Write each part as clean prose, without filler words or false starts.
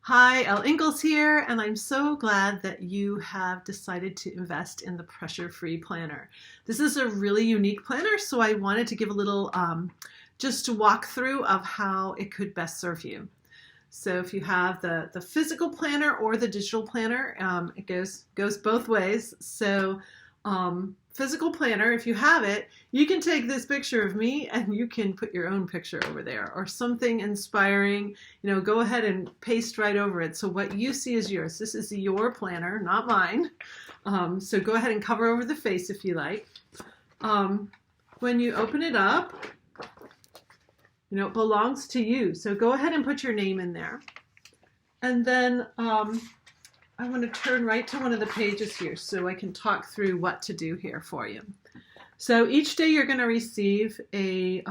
Hi, Elle Ingalls here, and I'm so glad that you have decided to invest in the Pressure-Free Planner. This is a really unique planner, so I wanted to give a little just a walkthrough of how it could best serve you. So if you have the physical planner or the digital planner, it goes both ways. So physical planner, if you have it, you can take this picture of me and you can put your own picture over there or something inspiring, go ahead and paste right over it. So what you see is yours. This is your planner, not mine. So go ahead and cover over the face if you like. When you open it up, it belongs to you. So go ahead and put your name in there. And then I want to turn right to one of the pages here so I can talk through what to do here for you. So each day you're going to receive a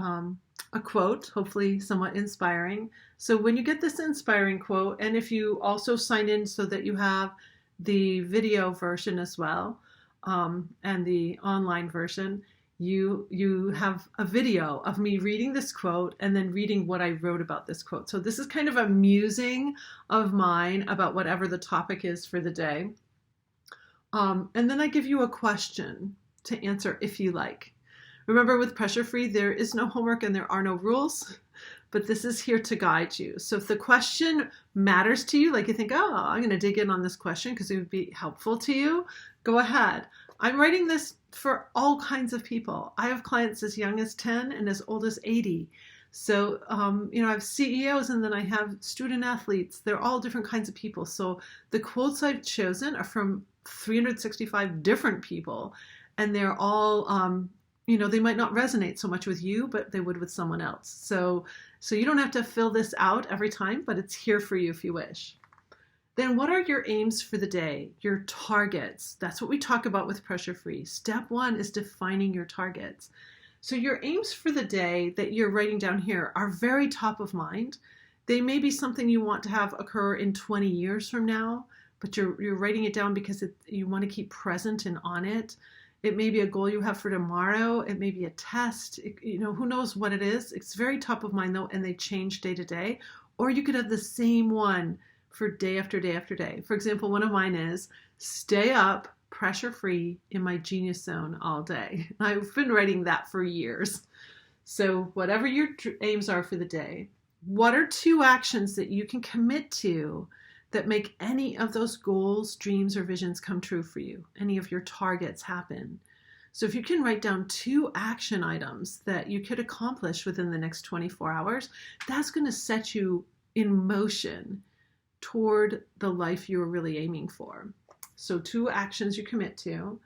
quote, hopefully somewhat inspiring. So when you get this inspiring quote, and if you also sign in so that you have the video version as well, and the online version, you have a video of me reading this quote and then reading what I wrote about this quote. So this is kind of a musing of mine about whatever the topic is for the day. And then I give you a question to answer if you like. Remember, with Pressure Free, there is no homework and there are no rules, but this is here to guide you. So if the question matters to you, like you think, oh, I'm going to dig in on this question because it would be helpful to you, go ahead. I'm writing this for all kinds of people. I have clients as young as 10 and as old as 80. So, I have CEOs and then I have student athletes. They're all different kinds of people. So the quotes I've chosen are from 365 different people, and they're all, they might not resonate so much with you, but they would with someone else. So you don't have to fill this out every time, but it's here for you if you wish. Then what are your aims for the day? Your targets. That's what we talk about with Pressure Free. Step one is defining your targets. So your aims for the day that you're writing down here are very top of mind. They may be something you want to have occur in 20 years from now, but you're writing it down because you want to keep present and on it. It may be a goal you have for tomorrow. It may be a test. Who knows what it is. It's very top of mind though, and they change day to day. Or you could have the same one for day after day after day. For example, one of mine is stay up pressure-free in my genius zone all day. I've been writing that for years. So whatever your aims are for the day, what are 2 actions that you can commit to that make any of those goals, dreams, or visions come true for you? Any of your targets happen? So if you can write down 2 action items that you could accomplish within the next 24 hours, that's going to set you in motion toward the life you're really aiming for. So 2 actions you commit to.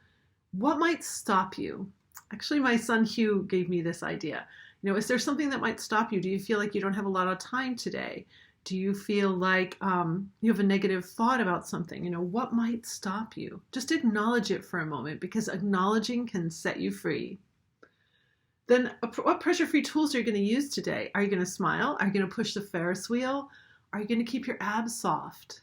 What might stop you? Actually, my son Hugh gave me this idea. Is there something that might stop you? Do you feel like you don't have a lot of time today? Do you feel like you have a negative thought about something? What might stop you? Just acknowledge it for a moment, because acknowledging can set you free. Then what pressure-free tools are you going to use today? Are you going to smile? Are you going to push the Ferris wheel? Are you going to keep your abs soft?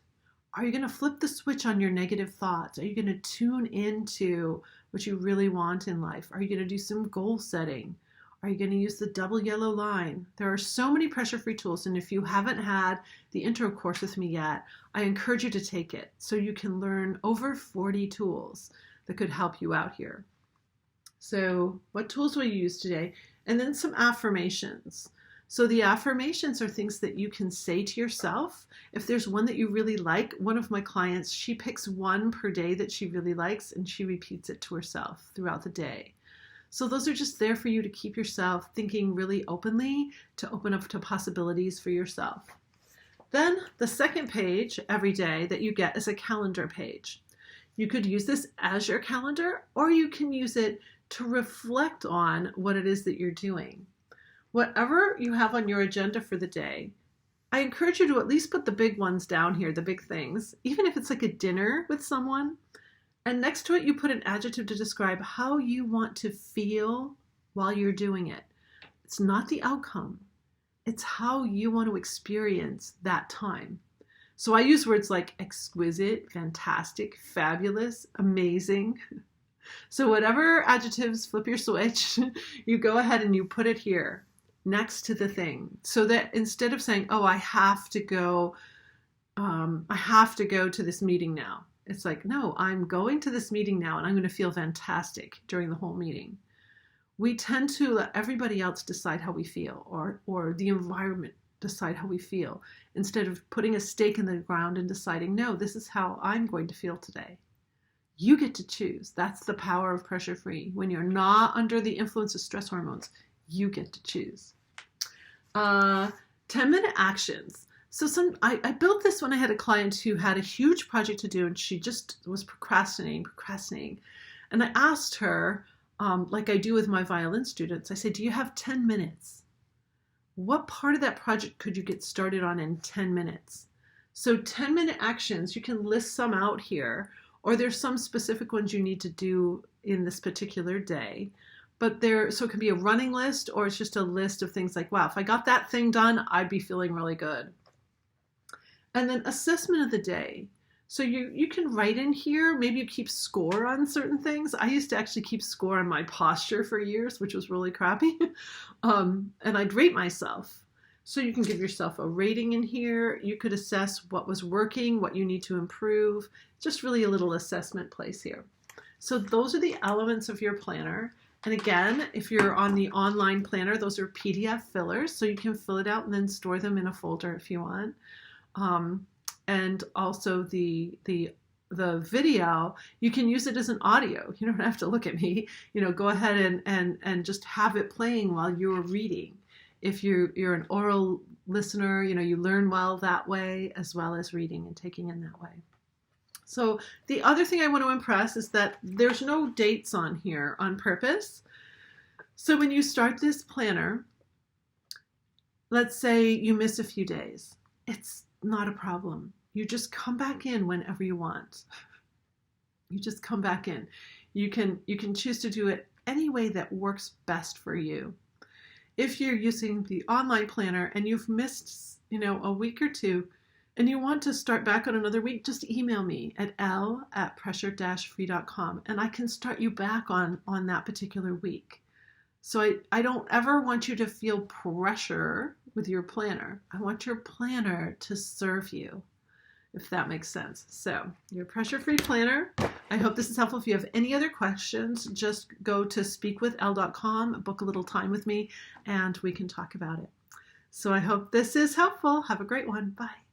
Are you going to flip the switch on your negative thoughts? Are you going to tune into what you really want in life? Are you going to do some goal setting? Are you going to use the double yellow line? There are so many pressure-free tools, and if you haven't had the intro course with me yet, I encourage you to take it so you can learn over 40 tools that could help you out here. So what tools will you use today? And then some affirmations. So the affirmations are things that you can say to yourself. If there's one that you really like, one of my clients, she picks one per day that she really likes and she repeats it to herself throughout the day. So those are just there for you to keep yourself thinking really openly, to open up to possibilities for yourself. Then the second page every day that you get is a calendar page. You could use this as your calendar, or you can use it to reflect on what it is that you're doing. Whatever you have on your agenda for the day, I encourage you to at least put the big ones down here, the big things, even if it's like a dinner with someone. And next to it, you put an adjective to describe how you want to feel while you're doing it. It's not the outcome. It's how you want to experience that time. So I use words like exquisite, fantastic, fabulous, amazing. So whatever adjectives flip your switch, you go ahead and you put it here. next to the thing, so that instead of saying, oh, I have to go I have to go to this meeting now. It's like, no, I'm going to this meeting now and I'm going to feel fantastic during the whole meeting. We tend to let everybody else decide how we feel, or the environment decide how we feel, instead of putting a stake in the ground and deciding, no, this is how I'm going to feel today. You get to choose. That's the power of pressure free. When you're not under the influence of stress hormones, you get to choose. 10-minute actions. So I built this when I had a client who had a huge project to do and she just was procrastinating. And I asked her, like I do with my violin students, I say, do you have 10 minutes? What part of that project could you get started on in 10 minutes? So 10-minute actions, you can list some out here, or there's some specific ones you need to do in this particular day. But so it can be a running list, or it's just a list of things like, wow, if I got that thing done, I'd be feeling really good. And then assessment of the day. So you can write in here, maybe you keep score on certain things. I used to actually keep score on my posture for years, which was really crappy. And I'd rate myself. So you can give yourself a rating in here. You could assess what was working, what you need to improve. Just really a little assessment place here. So those are the elements of your planner. And again, if you're on the online planner, those are PDF fillers. So you can fill it out and then store them in a folder if you want. And also the video, you can use it as an audio. You don't have to look at me. Go ahead and just have it playing while you're reading. If you're an oral listener, you learn well that way, as well as reading and taking in that way. So the other thing I want to impress is that there's no dates on here on purpose. So when you start this planner, let's say you miss a few days. It's not a problem. You just come back in whenever you want. You just come back in. You can choose to do it any way that works best for you. If you're using the online planner and you've missed, a week or two, and you want to start back on another week, just email me at l@pressure-free.com and I can start you back on that particular week. So I don't ever want you to feel pressure with your planner. I want your planner to serve you, if that makes sense. So your pressure-free planner. I hope this is helpful. If you have any other questions, just go to speakwithL.com, book a little time with me, and we can talk about it. So I hope this is helpful. Have a great one. Bye.